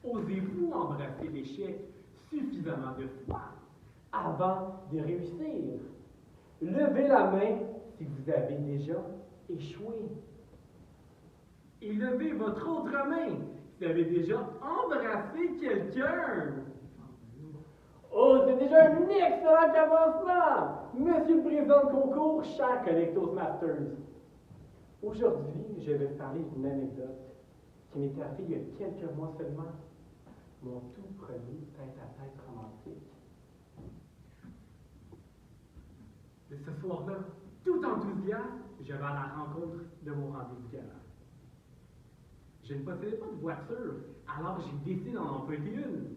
Osez-vous embrasser l'échec suffisamment de fois avant de réussir? Levez la main si vous avez déjà échoué. et levez votre autre main si vous avez déjà embrassé quelqu'un. Oh, c'est déjà un excellent commencement! Monsieur le président de concours, cher collègue Toastmasters. Aujourd'hui, je vais vous parler d'une anecdote qui m'est arrivée il y a quelques mois seulement. Mon tout premier tête-à-tête romantique. Et ce soir-là, tout enthousiaste, je vais à la rencontre de mon rendez-vous galant. Je ne possédais pas de voiture, alors j'ai décidé d'en emprunter une.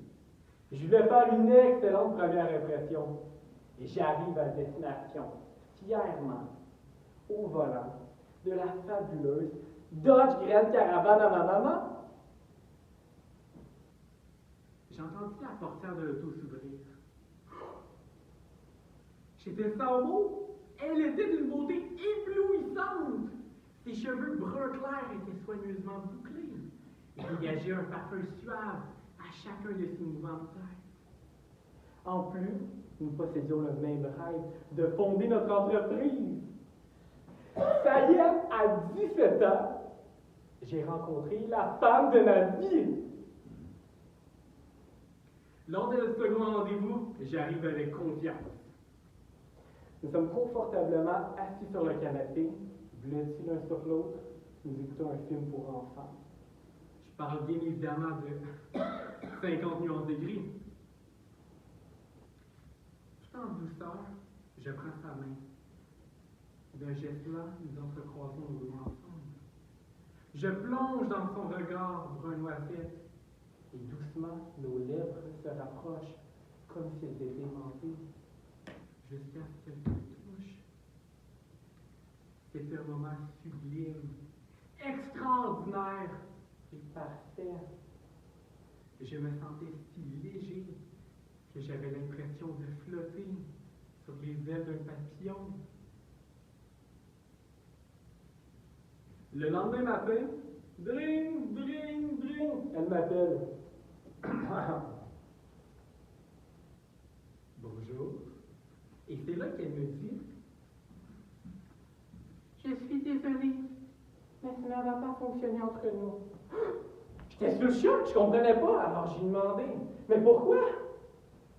Je voulais faire une excellente première impression. Et j'arrive à destination, fièrement, au volant de la fabuleuse Dodge Grand Caravan à ma maman. J'ai entendu la portière de l'auto s'ouvrir. J'étais sans mots. Elle était d'une beauté éblouissante. Ses cheveux brun clair étaient soigneusement bouclés et dégageaient un parfum suave à chacun de ses mouvements de tête. En plus, nous possédions le même rêve de fonder notre entreprise. Ça y est, à 17 ans, j'ai rencontré la femme de ma vie. Lors de notre second rendez-vous, j'arrive avec confiance. Nous sommes confortablement assis sur le canapé, blottis l'un sur l'autre, nous écoutons un film pour enfants. Je parle bien évidemment de 50 nuances de gris. Tout en douceur, je prends sa main. D'un geste-là, nous entrecroisons nos doigts ensemble. Je plonge dans son regard brun noisette. Et doucement, nos lèvres se rapprochent, comme si elles étaient aimantées, jusqu'à ce qu'elle se touche. C'est un moment sublime, extraordinaire et parfait. Je me sentais si léger que j'avais l'impression de flotter sur les ailes d'un papillon. Le lendemain matin, dring, dring, dring, elle m'appelle. Bonjour. Et c'est là qu'elle me dit: je suis désolée, mais ça n'a pas fonctionné entre nous. J'étais sous le choc, je comprenais pas, alors j'ai demandé, mais pourquoi?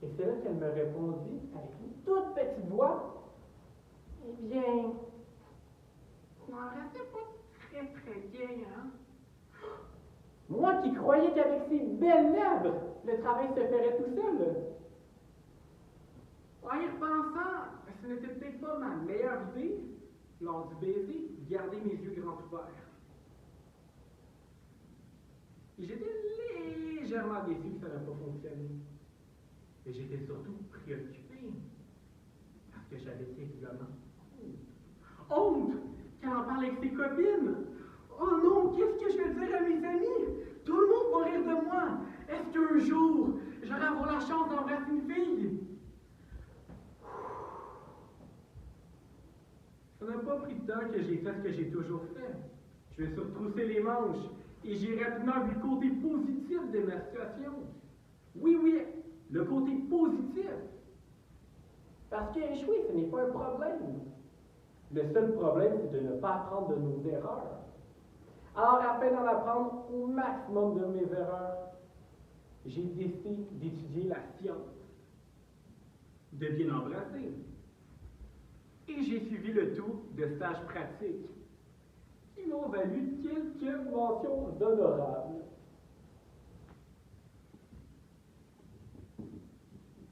Et c'est là qu'elle me répondit avec une toute petite voix. Eh bien, je m'en rappelle pas très bien, hein? Moi qui croyais qu'avec ces belles lèvres, le travail se ferait tout seul. En y repensant, ce n'était peut-être pas ma meilleure idée, lors du baiser, de garder mes yeux grands ouverts. Et j'étais légèrement déçu que ça n'avait pas fonctionné. Et j'étais surtout préoccupé, parce que j'avais évidemment honte qu'elle en parle avec ses copines. Oh non, qu'est-ce que je vais dire à mes amis? Tout le monde va rire de moi. Est-ce qu'un jour, j'aurai avoir la chance d'embrasser une fille? Ça n'a pas pris de temps que j'ai fait ce que j'ai toujours fait. Je me suis retroussé les manches et j'ai rapidement vu le côté positif de ma situation. Oui, le côté positif. Parce qu'échouer, ce n'est pas un problème. Le seul problème, c'est de ne pas apprendre de nos erreurs. Alors, afin d'en apprendre au maximum de mes erreurs, j'ai décidé d'étudier la science de bien embrasser. Et j'ai suivi le tout de stages pratiques qui m'ont valu quelques mentions honorables.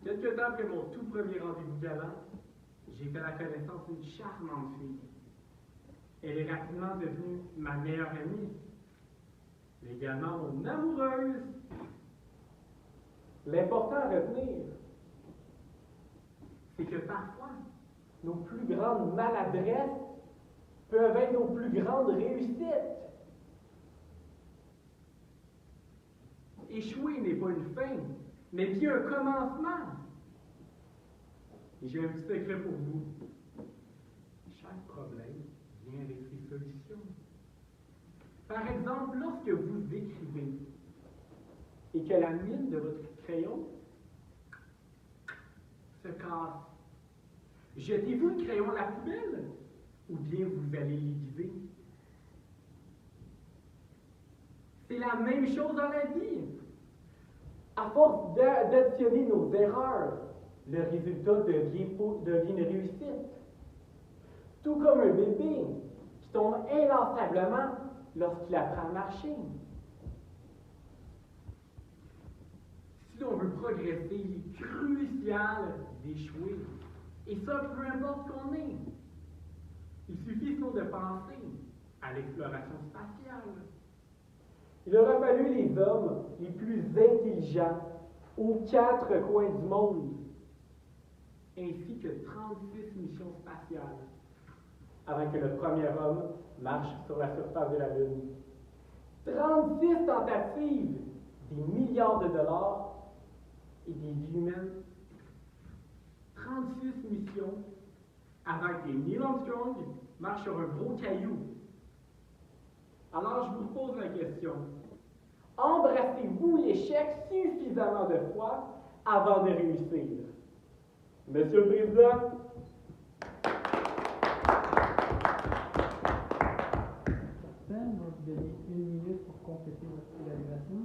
Quelque temps après mon tout premier rendez-vous galant, j'ai fait la connaissance d'une charmante fille. Elle est rapidement devenue ma meilleure amie, mais également mon amoureuse. L'important à retenir, c'est que parfois, nos plus grandes maladresses peuvent être nos plus grandes réussites. Échouer n'est pas une fin, mais bien un commencement. Et j'ai un petit secret pour vous. Chaque problème vient avec ses solutions. Par exemple, lorsque vous écrivez et que la mine de votre crayon se casse, jetez-vous le crayon à la poubelle ou bien vous allez l'aiguiser? C'est la même chose dans la vie. À force d'additionner nos erreurs, le résultat devient une réussite. Tout comme un bébé qui tombe inlassablement lorsqu'il apprend à marcher. Si l'on veut progresser, il est crucial d'échouer. Et ça, peu importe qu'on est. Il suffit sinon de penser à l'exploration spatiale. Il aura fallu les hommes les plus intelligents aux 4 coins du monde, ainsi que 36 missions spatiales, avant que le premier homme marche sur la surface de la Lune. 36 tentatives, des milliards de dollars et des vies humaines. 36 missions avant que Neil Armstrong marche sur un gros caillou. Alors je vous pose la question. Embrassez-vous l'échec suffisamment de fois avant de réussir? Monsieur le Président, On va vous donner 1 minute pour compléter votre évaluation.